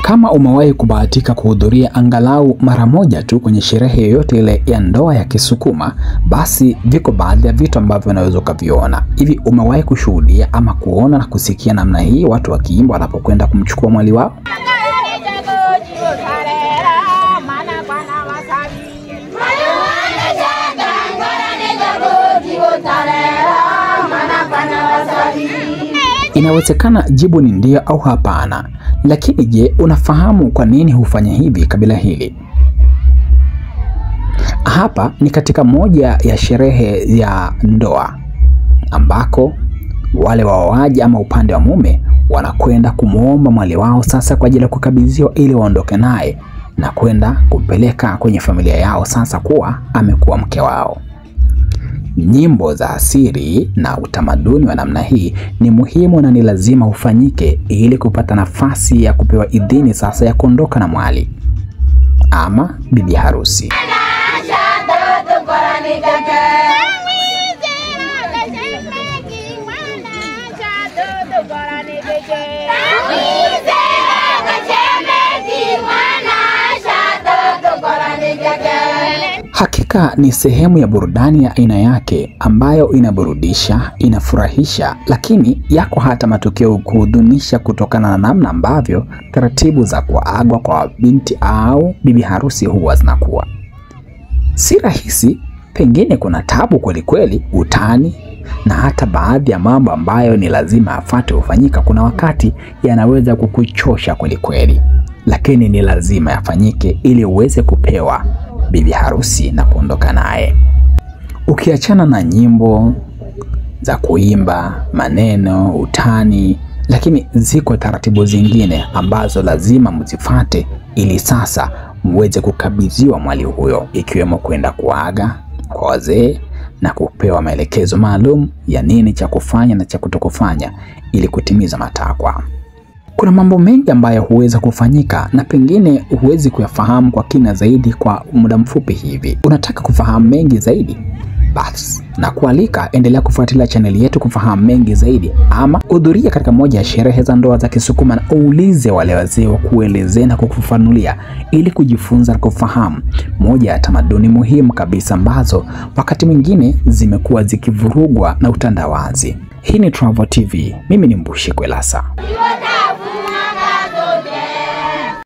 Kama umewahi kubahatika kuhudhuria angalau mara moja tu kwenye sherehe yoyote ile ya ndoa ya Kisukuma, basi viko baadhi ya vitu ambavyo unaweza kuviona. Hivi umewahi kushuhudia ama kuona na kusikia namna hii watu wakiimba wanapokwenda kumchukua mwali wao? Inawezekana jibu ni ndio au hapana. Lakini je, unafahamu kwa nini hufanya hivi kabila hili? Hapa ni katika moja ya sherehe ya ndoa ambako wale waoaji ama upande wa mume wanakwenda kumuomba mwali wao sasa kwa ajili ya kukabidhiwa ili waondoke naye na kwenda kumpeleka kwenye familia yao sasa kuwa amekuwa mke wao. Nyimbo za asili na utamaduni wa namna hii ni muhimu na ni lazima ufanyike ili kupata nafasi ya kupewa idhini sasa ya kuondoka na mwali ama bibi harusi. Hakika ni sehemu ya burudani ya aina yake ambayo inaburudisha, inafurahisha, lakini yako hata matokeo kuhuzunisha kutokana na namna ambavyo taratibu za kuagwa kwa binti au bibi harusi huwa zinakuwa. Si rahisi, pengine kuna tabu kweli kweli, utani na hata baadhi ya mambo ambayo ni lazima afuate ufanyika kuna wakati yanaweza kukuchosha kweli kweli, lakini ni lazima yafanyike ili uweze kupewa bibi harusi na kuondoka naye. Ukiachana na nyimbo za kuimba, maneno, utani, lakini ziko taratibu zingine ambazo lazima mzifuate ili sasa muweze kukabidhiwa mwali huyo, ikiwemo kwenda kuaga kwa wazee na kupewa maelekezo maalum ya nini cha kufanya na cha kutokufanya ili kutimiza matakwa. Kuna mambo mengi ambayo huweza kufanyika na pengine huwezi kuyafahamu kwa kina zaidi kwa muda mfupi hivi. Unataka kufahamu mengi zaidi? Basi na kualika endelea kufuatilia channel yetu kufahamu mengi zaidi, ama hudhuria katika moja ya sherehe za ndoa za Kisukuma na uulize wale wazee wa kuelezea na kukufanulia ili kujifunza na kufahamu moja ya tamaduni muhimu kabisa ambazo wakati mwingine zimekuwa zikivurugwa na utandawazi. Hii ni Travel TV. Mimi ni Mbushi Kwelasa.